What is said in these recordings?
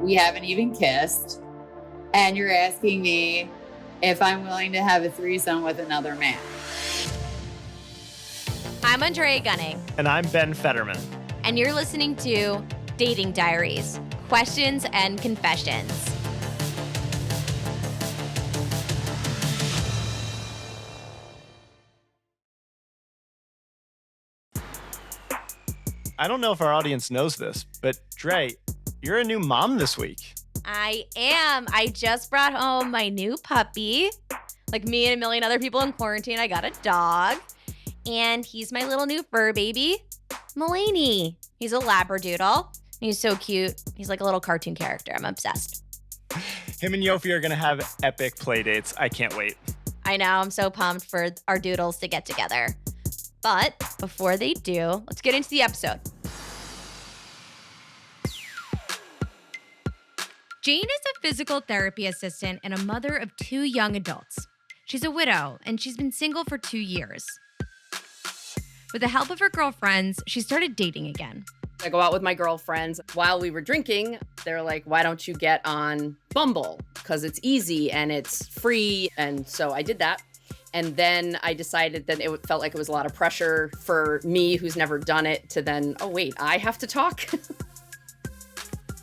We haven't even kissed. And you're asking me if I'm willing to have a threesome with another man. I'm Andrea Gunning. And I'm Ben Fetterman. And you're listening to Dating Diaries, Questions and Confessions. I don't know if our audience knows this, but Dre, you're a new mom this week. I am. I just brought home my new puppy. Like me and a million other people in quarantine, I got a dog. And he's my little new fur baby, Mulaney. He's a Labradoodle. He's so cute. He's like a little cartoon character. I'm obsessed. Him and Yofi are going to have epic play dates. I can't wait. I know. I'm so pumped for our doodles to get together. But before they do, let's get into the episode. Jane is a physical therapy assistant and a mother of 2 young adults. She's a widow, and she's been single for 2 years. With the help of her girlfriends, she started dating again. I go out with my girlfriends. While we were drinking, they're like, why don't you get on Bumble? Because it's easy and it's free. And so I did that. And then I decided that it felt like it was a lot of pressure for me, who's never done it, to then, oh, wait, I have to talk?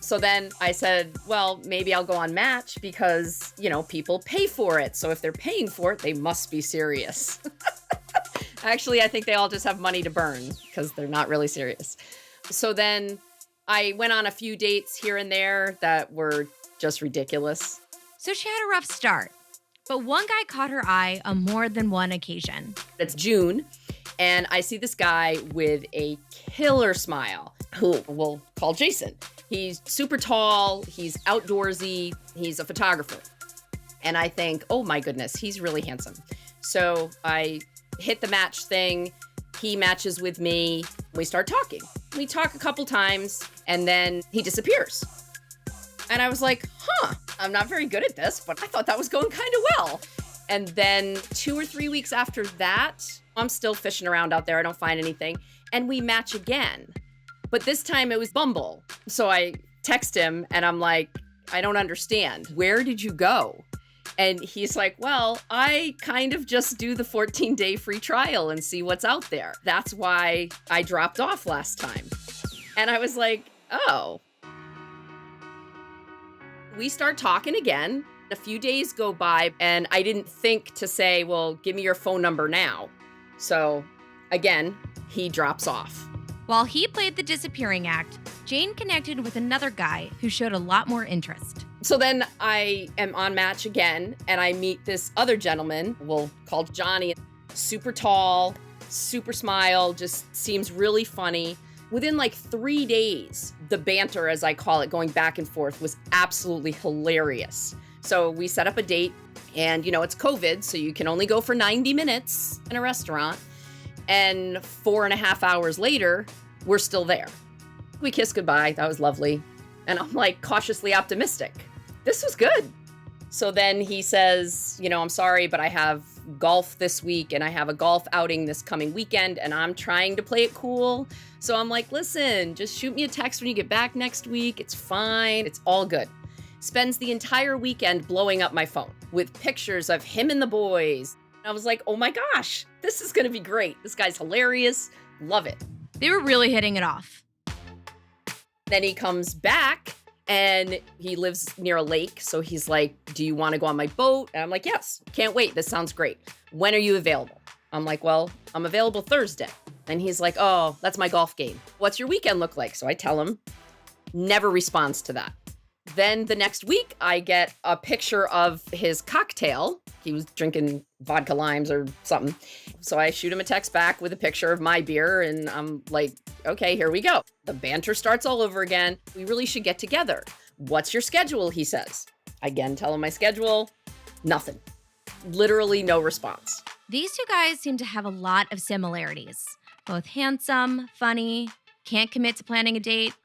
So then I said, well, maybe I'll go on Match because, people pay for it. So if they're paying for it, they must be serious. Actually, I think they all just have money to burn because they're not really serious. So then I went on a few dates here and there that were just ridiculous. So she had a rough start. But one guy caught her eye on more than one occasion. It's June, and I see this guy with a killer smile, who we'll call Jason. He's super tall, he's outdoorsy, he's a photographer. And I think, oh my goodness, he's really handsome. So I hit the match thing, he matches with me, we start talking. We talk a couple times, and then he disappears. And I was like, I'm not very good at this, but I thought that was going kind of well. And then 2 or 3 weeks after that, I'm still fishing around out there. I don't find anything. And we match again. But this time it was Bumble. So I text him and I'm like, I don't understand. Where did you go? And he's like, well, I kind of just do the 14-day free trial and see what's out there. That's why I dropped off last time. And I was like, oh. We start talking again. A few days go by, and I didn't think to say, well, give me your phone number now. So, again, he drops off. While he played the disappearing act, Jane connected with another guy who showed a lot more interest. So then I am on Match again, and I meet this other gentleman, we'll call Johnny. Super tall, super smile, just seems really funny. Within like 3 days, the banter, as I call it, going back and forth was absolutely hilarious. So we set up a date, and it's COVID, so you can only go for 90 minutes in a restaurant. And 4.5 hours later, we're still there. We kissed goodbye. That was lovely. And I'm like cautiously optimistic. This was good. So then he says, I'm sorry, but I have golf this week and I have a golf outing this coming weekend and I'm trying to play it cool. So I'm like, listen, just shoot me a text when you get back next week. It's fine. It's all good. Spends the entire weekend blowing up my phone with pictures of him and the boys. I was like, oh my gosh, this is going to be great. This guy's hilarious. Love it. They were really hitting it off. Then he comes back and he lives near a lake. So he's like, do you want to go on my boat? And I'm like, yes, can't wait. This sounds great. When are you available? I'm like, well, I'm available Thursday. And he's like, oh, that's my golf game. What's your weekend look like? So I tell him, never responds to that. Then the next week, I get a picture of his cocktail. He was drinking vodka limes or something. So I shoot him a text back with a picture of my beer, and I'm like, okay, here we go. The banter starts all over again. We really should get together. What's your schedule, he says. Again, tell him my schedule. Nothing. Literally no response. These 2 guys seem to have a lot of similarities. Both handsome, funny, can't commit to planning a date.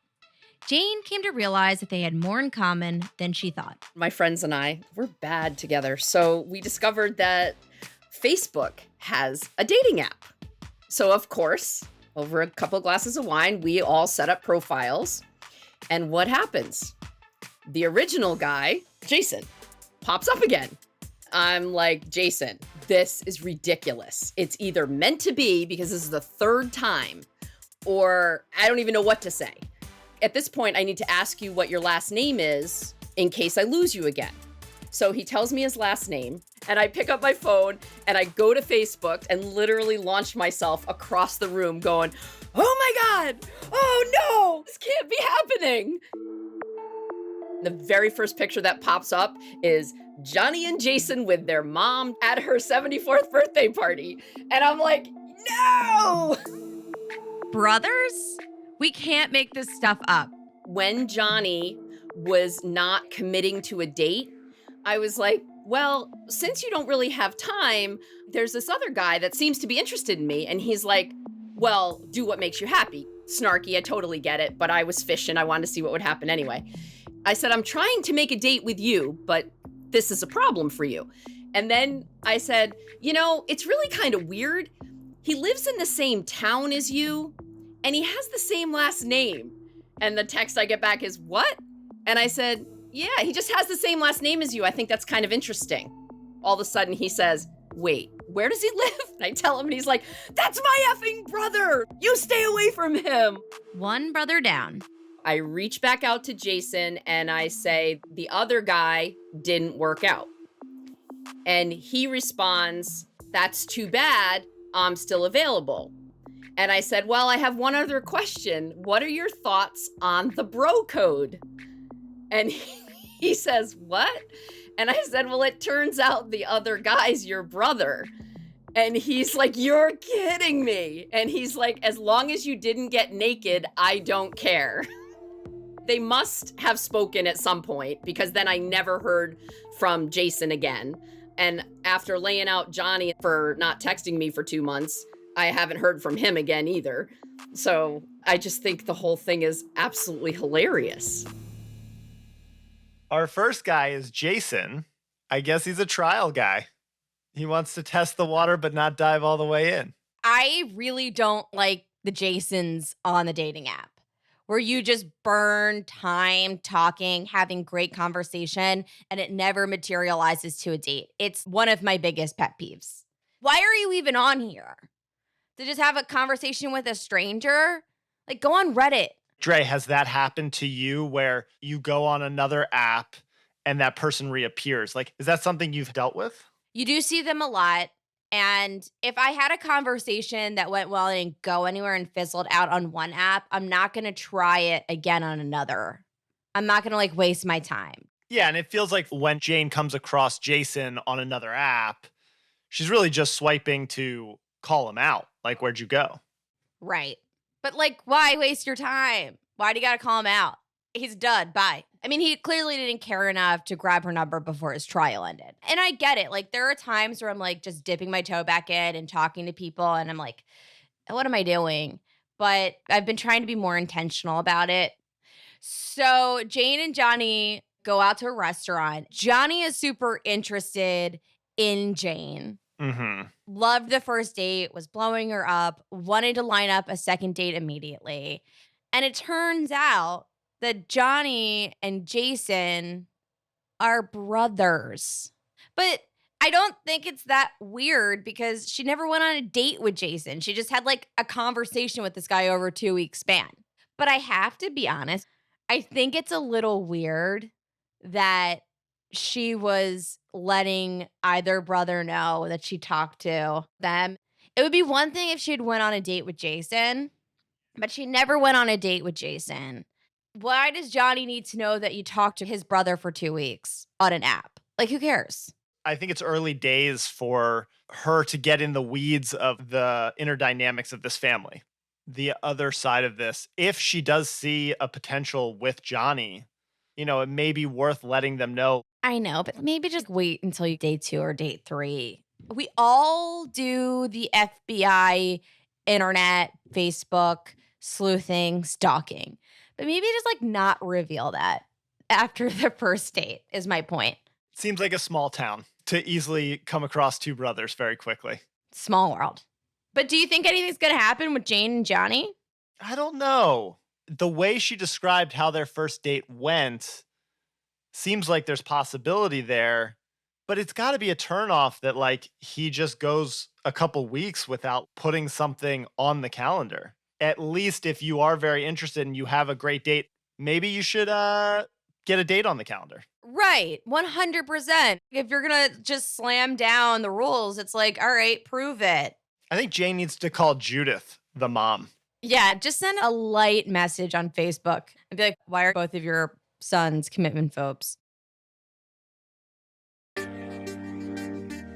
Jane came to realize that they had more in common than she thought. My friends and I, we're bad together. So we discovered that Facebook has a dating app. So of course, over a couple of glasses of wine, we all set up profiles. And what happens? The original guy, Jason, pops up again. I'm like, Jason, this is ridiculous. It's either meant to be because this is the third time, or I don't even know what to say. At this point, I need to ask you what your last name is in case I lose you again. So he tells me his last name, and I pick up my phone and I go to Facebook and literally launch myself across the room going, oh my God, oh no, this can't be happening. The very first picture that pops up is Johnny and Jason with their mom at her 74th birthday party. And I'm like, no! Brothers? We can't make this stuff up. When Johnny was not committing to a date, I was like, well, since you don't really have time, there's this other guy that seems to be interested in me. And he's like, well, do what makes you happy. Snarky, I totally get it, but I was fishing. I wanted to see what would happen anyway. I said, I'm trying to make a date with you, but this is a problem for you. And then I said, you know, it's really kind of weird. He lives in the same town as you, and he has the same last name. And the text I get back is, what? And I said, yeah, he just has the same last name as you. I think that's kind of interesting. All of a sudden he says, wait, where does he live? And I tell him, and he's like, that's my effing brother. You stay away from him. One brother down. I reach back out to Jason and I say, the other guy didn't work out. And he responds, that's too bad. I'm still available. And I said, well, I have one other question. What are your thoughts on the bro code? And he says, what? And I said, well, it turns out the other guy's your brother. And he's like, you're kidding me. And he's like, as long as you didn't get naked, I don't care. They must have spoken at some point, because then I never heard from Jason again. And after laying out Johnny for not texting me for 2 months, I haven't heard from him again either. So I just think the whole thing is absolutely hilarious. Our first guy is Jason. I guess he's a trial guy. He wants to test the water but not dive all the way in. I really don't like the Jasons on the dating app, where you just burn time talking, having great conversation, and it never materializes to a date. It's one of my biggest pet peeves. Why are you even on here? To just have a conversation with a stranger? Like, go on Reddit. Dre, has that happened to you where you go on another app and that person reappears? Like, is that something you've dealt with? You do see them a lot. And if I had a conversation that went well and didn't go anywhere and fizzled out on one app, I'm not going to try it again on another. I'm not going to like waste my time. Yeah, and it feels like when Jane comes across Jason on another app, she's really just swiping to call him out. Like, where'd you go? Right. But like, why waste your time? Why do you got to call him out? He's done. Bye. I mean, he clearly didn't care enough to grab her number before his trial ended. And I get it. Like, there are times where I'm like just dipping my toe back in and talking to people, and I'm like, what am I doing? But I've been trying to be more intentional about it. So Jane and Johnny go out to a restaurant. Johnny is super interested in Jane. Mm-hmm. Loved the first date, was blowing her up, wanted to line up a second date immediately. And it turns out that Johnny and Jason are brothers. But I don't think it's that weird, because she never went on a date with Jason. She just had like a conversation with this guy over a 2-week span. But I have to be honest, I think it's a little weird that she was letting either brother know that she talked to them. It would be one thing if she had went on a date with Jason, but she never went on a date with Jason. Why does Johnny need to know that you talked to his brother for 2 weeks on an app? Like, who cares? I think it's early days for her to get in the weeds of the inner dynamics of this family. The other side of this, if she does see a potential with Johnny, you know, it may be worth letting them know. I know, but maybe just wait until you date 2 or date 3. We all do the FBI, internet, Facebook, sleuthing, stalking. But maybe just like not reveal that after the first date is my point. Seems like a small town to easily come across 2 brothers very quickly. Small world. But do you think anything's going to happen with Jane and Johnny? I don't know. The way she described how their first date went, seems like there's possibility there, but it's got to be a turnoff that like he just goes a couple weeks without putting something on the calendar. At least if you are very interested and you have a great date, maybe you should get a date on the calendar. Right. 100%. If you're going to just slam down the rules, it's like, all right, prove it. I think Jane needs to call Judith, the mom. Yeah, just send a light message on Facebook and be like, why are both of your sons commitment phobes?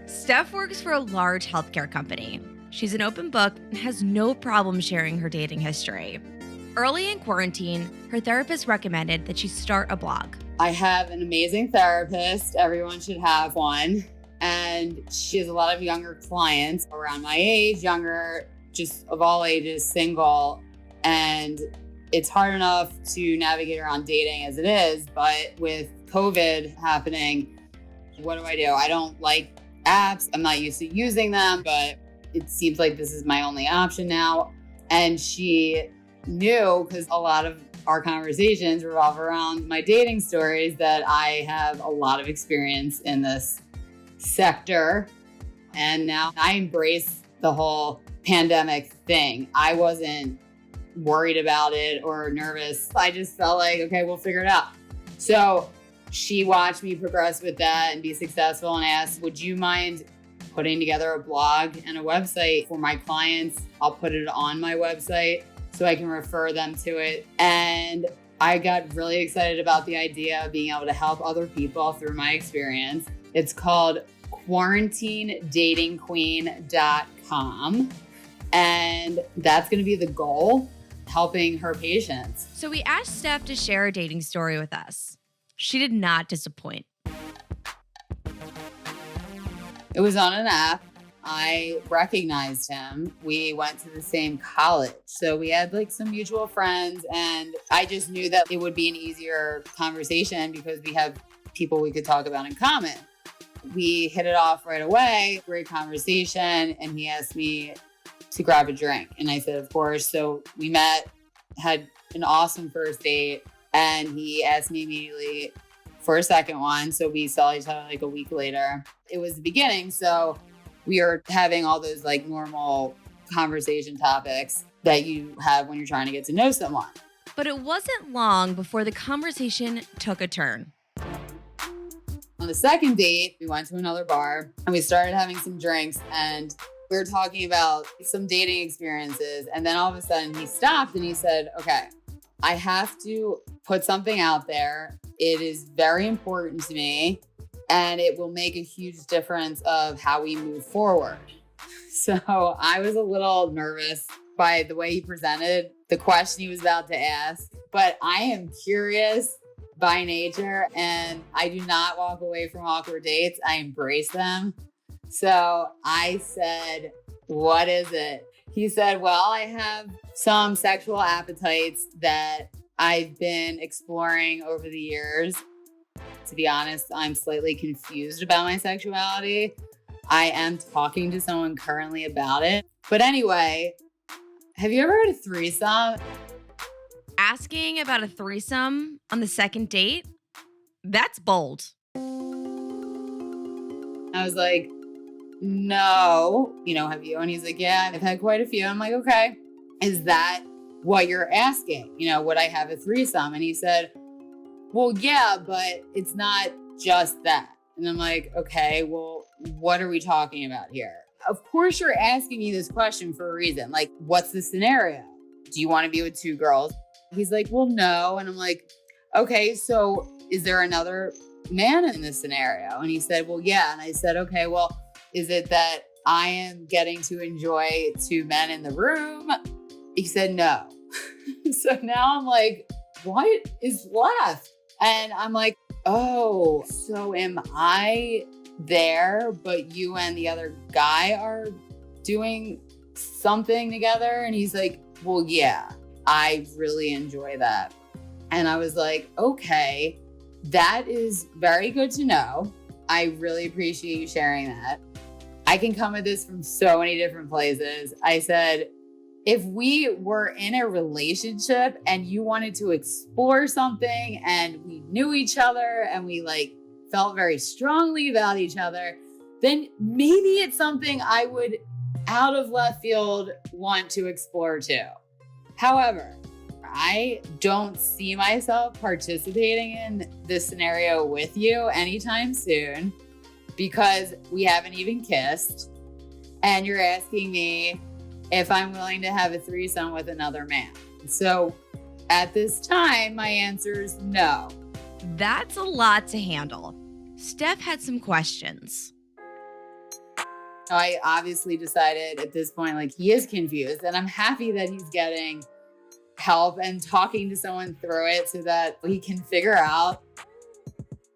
Steph works for a large healthcare company. She's an open book and has no problem sharing her dating history. Early in quarantine, her therapist recommended that she start a blog. I have an amazing therapist. Everyone should have one. And she has a lot of younger clients around my age, younger, just of all ages, single. And it's hard enough to navigate around dating as it is. But with COVID happening, what do? I don't like apps. I'm not used to using them, but it seems like this is my only option now. And she knew, because a lot of our conversations revolve around my dating stories, that I have a lot of experience in this sector. And now I embrace the whole pandemic thing. I wasn't worried about it or nervous. I just felt like, okay, we'll figure it out. So she watched me progress with that and be successful and asked, would you mind putting together a blog and a website for my clients? I'll put it on my website so I can refer them to it. And I got really excited about the idea of being able to help other people through my experience. It's called quarantinedatingqueen.com. And that's going to be the goal, helping her patients. So we asked Steph to share a dating story with us. She did not disappoint. It was on an app. I recognized him. We went to the same college. So we had like some mutual friends, and I just knew that it would be an easier conversation because we have people we could talk about in common. We hit it off right away, great conversation, and he asked me to grab a drink. And I said, of course. So we met, had an awesome first date, and he asked me immediately for a second one. So we saw each other like a week later. It was the beginning. So we are having all those like normal conversation topics that you have when you're trying to get to know someone. But it wasn't long before the conversation took a turn. On the second date, we went to another bar and we started having some drinks, and we were talking about some dating experiences. And then all of a sudden he stopped and he said, okay, I have to put something out there. It is very important to me, and it will make a huge difference of how we move forward. So I was a little nervous by the way he presented the question he was about to ask, but I am curious by nature, and I do not walk away from awkward dates. I embrace them. So I said, what is it? He said, well, I have some sexual appetites that I've been exploring over the years. To be honest, I'm slightly confused about my sexuality. I am talking to someone currently about it. But anyway, have you ever had a threesome? Asking about a threesome on the second date? That's bold. I was like, no, have you? And he's like, yeah, I've had quite a few. I'm like, okay, is that what you're asking? Would I have a threesome? And he said, well, yeah, but it's not just that. And I'm like, okay, well, what are we talking about here? Of course you're asking me this question for a reason. Like, what's the scenario? Do you want to be with two girls? He's like, well, no. And I'm like, okay, so is there another man in this scenario? And he said, well, yeah. And I said, okay, well, is it that I am getting to enjoy two men in the room? He said, no. So now I'm like, what is left? And I'm like, oh, so am I there, but you and the other guy are doing something together? And he's like, well, yeah, I really enjoy that. And I was like, okay, that is very good to know. I really appreciate you sharing that. I can come at this from so many different places. I said, if we were in a relationship and you wanted to explore something and we knew each other and we like felt very strongly about each other, then maybe it's something I would out of left field want to explore too. However, I don't see myself participating in this scenario with you anytime soon because we haven't even kissed. And you're asking me if I'm willing to have a threesome with another man. So at this time, my answer is no. That's a lot to handle. Steph had some questions. I obviously decided at this point, like, he is confused, and I'm happy that he's getting help and talking to someone through it so that he can figure out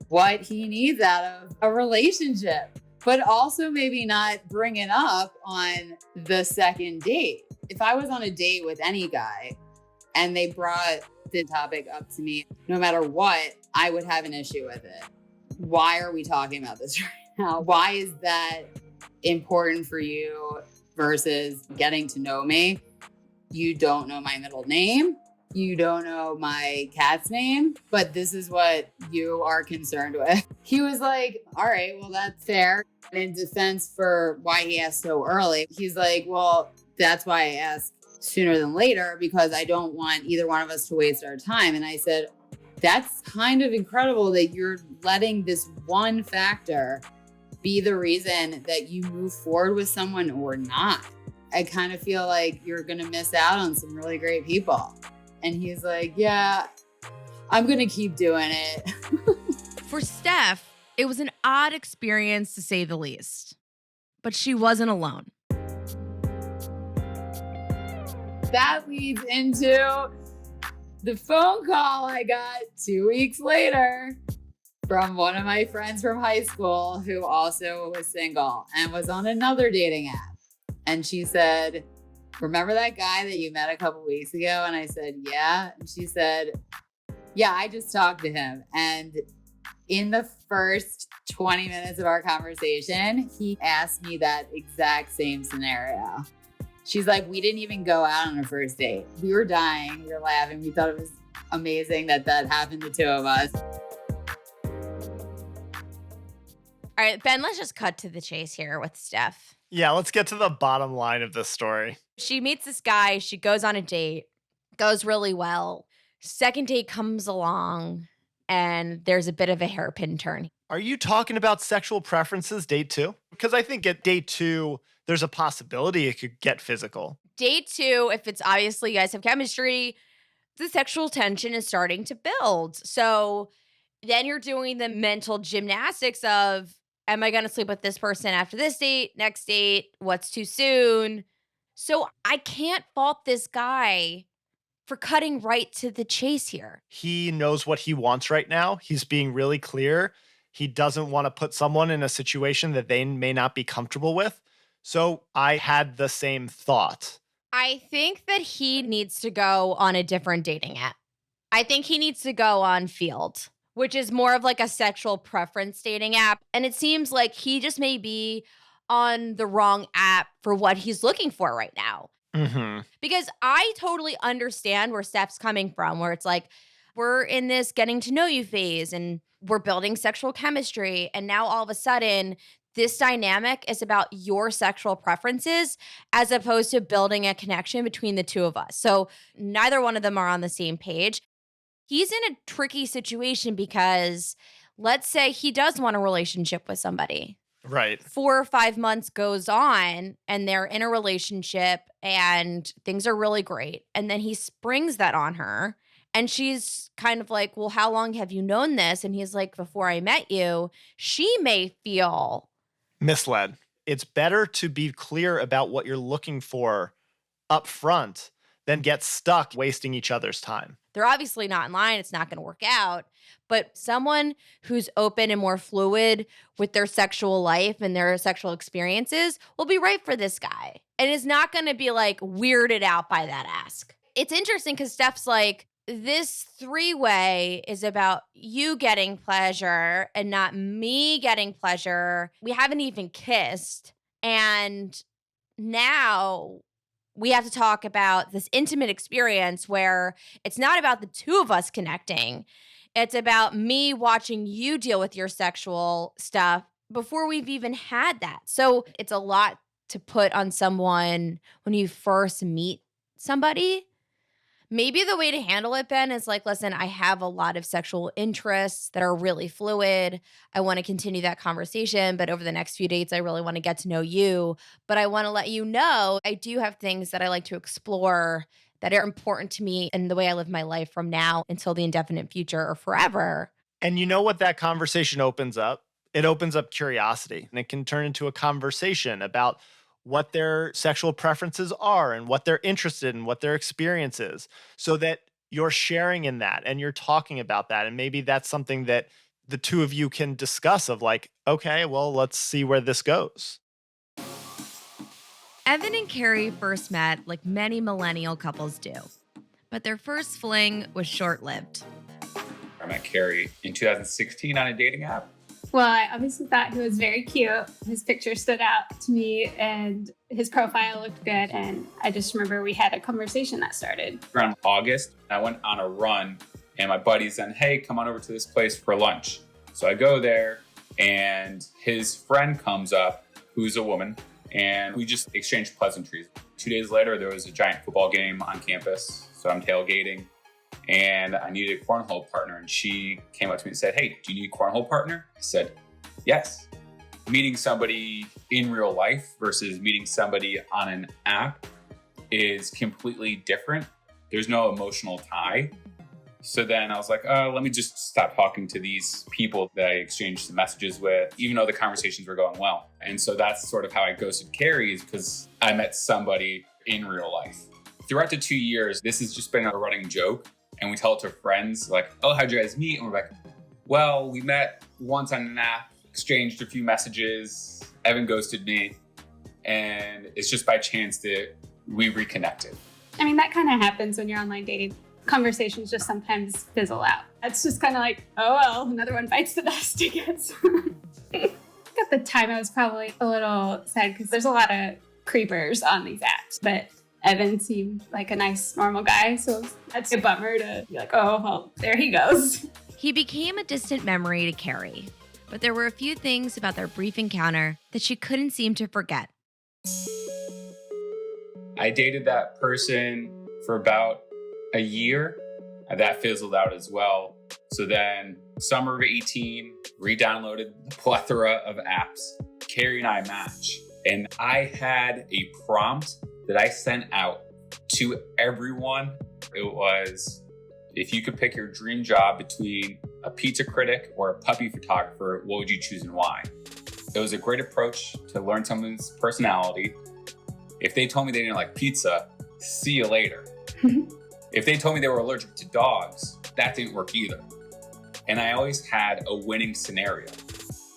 what he needs out of a relationship, but also maybe not bring it up on the second date. If I was on a date with any guy and they brought the topic up to me, no matter what, I would have an issue with it. Why are we talking about this right now? Why is that important for you versus getting to know me? You don't know my middle name. You don't know my cat's name, but this is what you are concerned with. He was like, all right, well, that's fair. And in defense for why he asked so early, he's like, well, that's why I asked sooner than later, because I don't want either one of us to waste our time. And I said, that's kind of incredible that you're letting this one factor be the reason that you move forward with someone or not. I kind of feel like you're going to miss out on some really great people. And he's like, yeah, I'm going to keep doing it. For Steph, it was an odd experience to say the least, but she wasn't alone. That leads into the phone call I got 2 weeks later from one of my friends from high school who also was single and was on another dating app. And she said, remember that guy that you met a couple weeks ago? And I said, yeah. And she said, yeah, I just talked to him. And in the first 20 minutes of our conversation, he asked me that exact same scenario. She's like, we didn't even go out on a first date. We were dying. We were laughing. We thought it was amazing that happened to two of us. All right, Ben, let's just cut to the chase here with Steph. Yeah, let's get to the bottom line of this story. She meets this guy. She goes on a date. Goes really well. Second date comes along, and there's a bit of a hairpin turn. Are you talking about sexual preferences, date 2? Because I think at date 2, there's a possibility it could get physical. Date 2, if it's obviously you guys have chemistry, the sexual tension is starting to build. So then you're doing the mental gymnastics of, am I going to sleep with this person after this date, next date, what's too soon? So I can't fault this guy for cutting right to the chase here. He knows what he wants right now. He's being really clear. He doesn't want to put someone in a situation that they may not be comfortable with. So I had the same thought. I think that he needs to go on a different dating app. I think he needs to go on Field, which is more of like a sexual preference dating app. And it seems like he just may be on the wrong app for what he's looking for right now. Mm-hmm. Because I totally understand where Steph's coming from, where it's like, we're in this getting to know you phase and we're building sexual chemistry. And now all of a sudden, this dynamic is about your sexual preferences as opposed to building a connection between the two of us. So neither one of them are on the same page. He's in a tricky situation because let's say he does want a relationship with somebody. Right. 4 or 5 months goes on and they're in a relationship and things are really great. And then he springs that on her. And she's kind of like, well, how long have you known this? And he's like, before I met you. She may feel misled. It's better to be clear about what you're looking for up front than get stuck wasting each other's time. They're obviously not in line. It's not going to work out. But someone who's open and more fluid with their sexual life and their sexual experiences will be right for this guy and is not going to be like weirded out by that ask. It's interesting because Steph's like, this three-way is about you getting pleasure and not me getting pleasure. We haven't even kissed. And now We have to talk about this intimate experience where it's not about the two of us connecting. It's about me watching you deal with your sexual stuff before we've even had that. So it's a lot to put on someone when you first meet somebody. Maybe the way to handle it, Ben, is like, listen, I have a lot of sexual interests that are really fluid. I want to continue that conversation, but over the next few dates, I really want to get to know you. But I want to let you know I do have things that I like to explore that are important to me and the way I live my life from now until the indefinite future or forever. And you know what that conversation opens up? It opens up curiosity, and it can turn into a conversation about what their sexual preferences are and what they're interested in, what their experience is, so that you're sharing in that and you're talking about that. And maybe that's something that the two of you can discuss of like, okay, well, let's see where this goes. Evan and Carrie first met like many millennial couples do, but their first fling was short-lived. I met Carrie in 2016 on a dating app. Well, I obviously thought he was very cute. His picture stood out to me and his profile looked good. And I just remember we had a conversation that started. Around August, I went on a run and my buddy said, hey, come on over to this place for lunch. So I go there and his friend comes up, who's a woman, and we just exchanged pleasantries. 2 days later, there was a giant football game on campus. So I'm tailgating. And I needed a cornhole partner. And she came up to me and said, hey, do you need a cornhole partner? I said, yes. Meeting somebody in real life versus meeting somebody on an app is completely different. There's no emotional tie. So then I was like, oh, let me just stop talking to these people that I exchanged some messages with, even though the conversations were going well. And so that's sort of how I ghosted Carrie, is because I met somebody in real life. Throughout the 2 years, this has just been a running joke. And we tell it to friends like, oh, how'd you guys meet? And we're like, well, we met once on an app, exchanged a few messages. Evan ghosted me. And it's just by chance that we reconnected. I mean, that kind of happens when you're online dating. Conversations just sometimes fizzle out. It's just kind of like, oh, well, another one bites the dust, I guess. At the time, I was probably a little sad because there's a lot of creepers on these apps. But Evan seemed like a nice, normal guy. So that's a bummer to be like, oh, well, there he goes. He became a distant memory to Carrie, but there were a few things about their brief encounter that she couldn't seem to forget. I dated that person for about a year. That fizzled out as well. So then summer of 18, re-downloaded the plethora of apps. Carrie and I match. And I had a prompt that I sent out to everyone. It was, if you could pick your dream job between a pizza critic or a puppy photographer, what would you choose and why? It was a great approach to learn someone's personality. If they told me they didn't like pizza, see you later. If they told me they were allergic to dogs, that didn't work either. And I always had a winning scenario.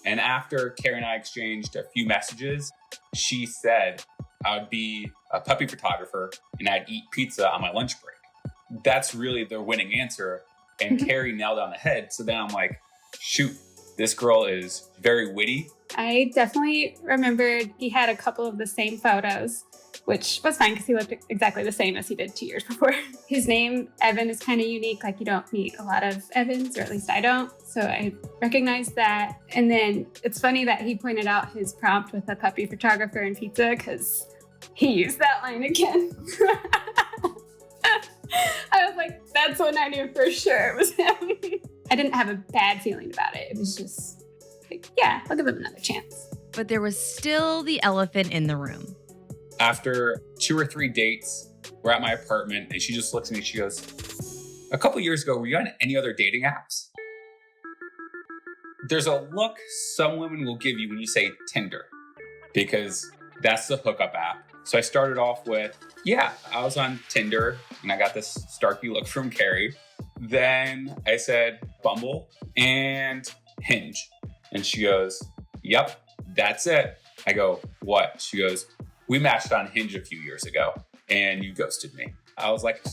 And after Carrie and I exchanged a few messages, she said I would be a puppy photographer and I'd eat pizza on my lunch break. That's really the winning answer. And Carrie nailed it on the head. So then I'm like, shoot, this girl is very witty. I definitely remembered he had a couple of the same photos, which was fine because he looked exactly the same as he did 2 years before. His name, Evan, is kind of unique. Like, you don't meet a lot of Evans, or at least I don't. So I recognized that. And then it's funny that he pointed out his prompt with a puppy photographer and pizza, because he used that line again. I was like, that's when I knew for sure it was him. I didn't have a bad feeling about it. It was just like, yeah, I'll give him another chance. But there was still the elephant in the room. After 2 or 3 dates, we're at my apartment and she just looks at me. She goes, a couple years ago, were you on any other dating apps? There's a look some women will give you when you say Tinder, because that's the hookup app. So I started off with, yeah, I was on Tinder and I got this snarky look from Carrie. Then I said Bumble and Hinge. And she goes, yep, that's it. I go, what? She goes, we matched on Hinge a few years ago and you ghosted me. I was like,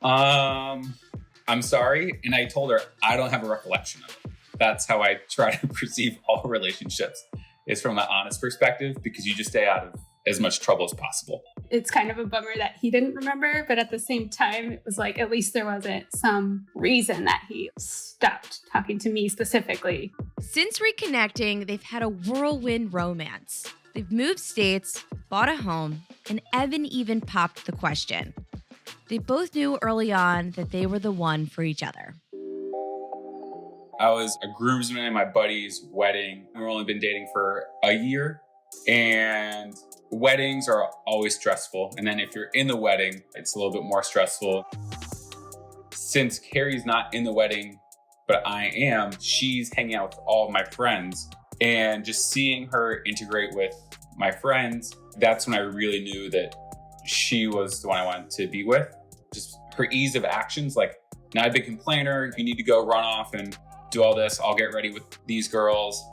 I'm sorry. And I told her, I don't have a recollection of it. That's how I try to perceive all relationships, is from an honest perspective, because you just stay out of as much trouble as possible. It's kind of a bummer that he didn't remember, but at the same time, it was like, at least there wasn't some reason that he stopped talking to me specifically. Since reconnecting, they've had a whirlwind romance. They've moved states, bought a home, and Evan even popped the question. They both knew early on that they were the one for each other. I was a groomsman in my buddy's wedding. We've only been dating for a year, and weddings are always stressful. And then if you're in the wedding, it's a little bit more stressful. Since Carrie's not in the wedding, but I am, she's hanging out with all of my friends. And just seeing her integrate with my friends, that's when I really knew that she was the one I wanted to be with. Just her ease of actions, like, not a big complainer. You need to go run off and do all this. I'll get ready with these girls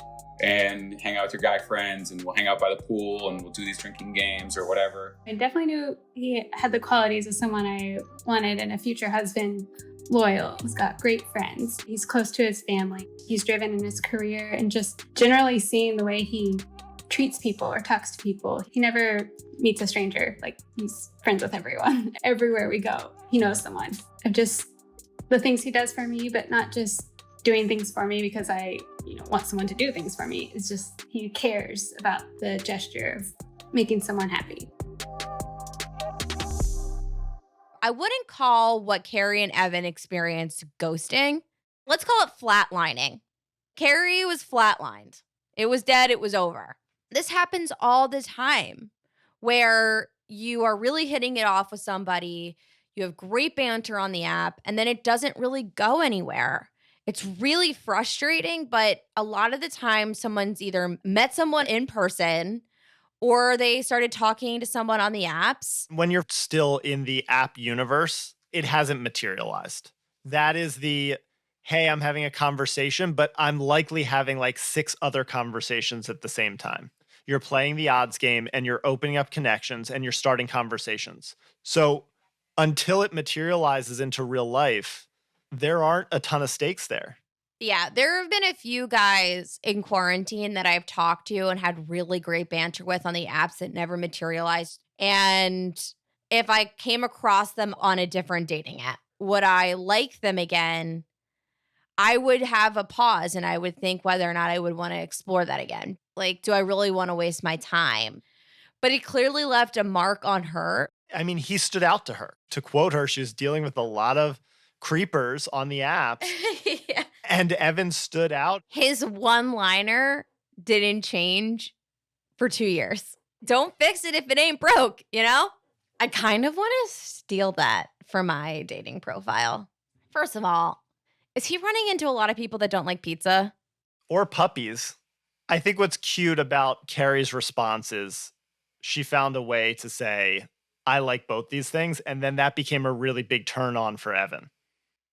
and hang out with your guy friends, and we'll hang out by the pool and we'll do these drinking games or whatever. I definitely knew he had the qualities of someone I wanted in a future husband. Loyal, he's got great friends, he's close to his family, he's driven in his career, and just generally seeing the way he treats people or talks to people. He never meets a stranger. Like, he's friends with everyone. Everywhere we go, he knows someone. Of just the things he does for me, but not just doing things for me because I want someone to do things for me. It's just he cares about the gesture of making someone happy. I wouldn't call what Carrie and Evan experienced ghosting. Let's call it flatlining. Carrie was flatlined. It was dead. It was over. This happens all the time where you are really hitting it off with somebody, you have great banter on the app, and then it doesn't really go anywhere. It's really frustrating, but a lot of the time someone's either met someone in person or they started talking to someone on the apps. When you're still in the app universe, it hasn't materialized. That is the, hey, I'm having a conversation, but I'm likely having like 6 other conversations at the same time. You're playing the odds game and you're opening up connections and you're starting conversations. So until it materializes into real life, there aren't a ton of stakes there. Yeah, there have been a few guys in quarantine that I've talked to and had really great banter with on the apps that never materialized. And if I came across them on a different dating app, would I like them again? I would have a pause and I would think whether or not I would want to explore that again. Like, do I really want to waste my time? But it clearly left a mark on her. I mean, he stood out to her. To quote her, she was dealing with a lot of creepers on the apps. Yeah. And Evan stood out. His one-liner didn't change for 2 years. Don't fix it if it ain't broke, you know? I kind of want to steal that for my dating profile. First of all, is he running into a lot of people that don't like pizza? Or puppies. I think what's cute about Carrie's response is she found a way to say, I like both these things. And then that became a really big turn on for Evan.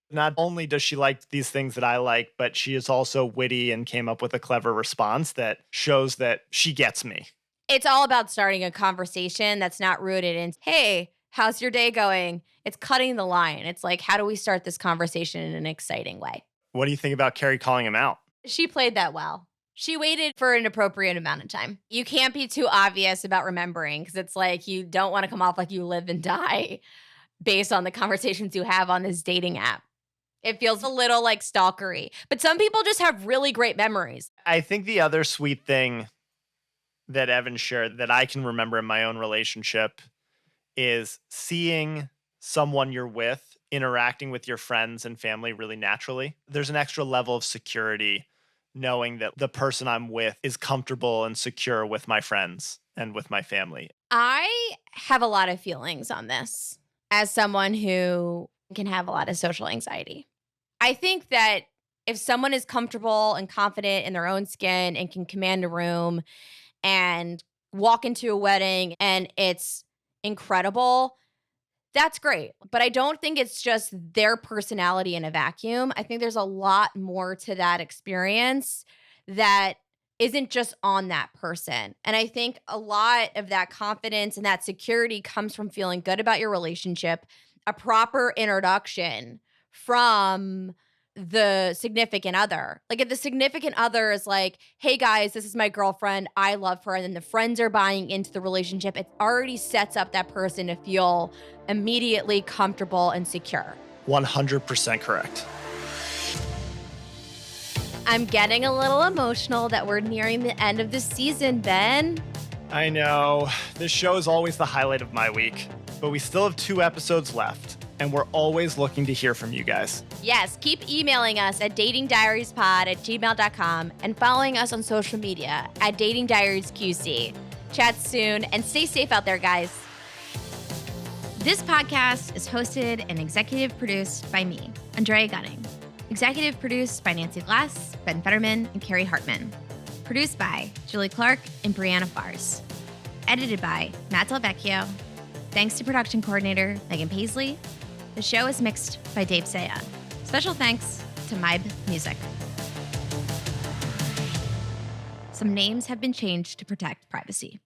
Not only does she like these things that I like, but she is also witty and came up with a clever response that shows that she gets me. It's all about starting a conversation that's not rooted in, hey, how's your day going? It's cutting the line. It's like, how do we start this conversation in an exciting way? What do you think about Carrie calling him out? She played that well. She waited for an appropriate amount of time. You can't be too obvious about remembering because it's like you don't want to come off like you live and die based on the conversations you have on this dating app. It feels a little like stalkery, but some people just have really great memories. I think the other sweet thing that Evan shared that I can remember in my own relationship is seeing someone you're with interacting with your friends and family really naturally. There's an extra level of security knowing that the person I'm with is comfortable and secure with my friends and with my family. I have a lot of feelings on this as someone who can have a lot of social anxiety. I think that if someone is comfortable and confident in their own skin and can command a room and walk into a wedding and it's incredible, that's great. But I don't think it's just their personality in a vacuum. I think there's a lot more to that experience that isn't just on that person. And I think a lot of that confidence and that security comes from feeling good about your relationship, a proper introduction from the significant other. Like if the significant other is like, hey guys, this is my girlfriend, I love her, and then the friends are buying into the relationship, it already sets up that person to feel immediately comfortable and secure. 100% correct. I'm getting a little emotional that we're nearing the end of the season, Ben. I know. This show is always the highlight of my week, but we still have 2 episodes left, and we're always looking to hear from you guys. Yes, keep emailing us at datingdiariespod@gmail.com and following us on social media at datingdiariesqc. Chat soon and stay safe out there, guys. This podcast is hosted and executive produced by me, Andrea Gunning. Executive produced by Nancy Glass, Ben Fetterman, and Carrie Hartman. Produced by Julie Clark and Brianna Fars. Edited by Matt Del Vecchio. Thanks to production coordinator Megan Paisley. The show is mixed by Dave Saya. Special thanks to Mybe Music. Some names have been changed to protect privacy.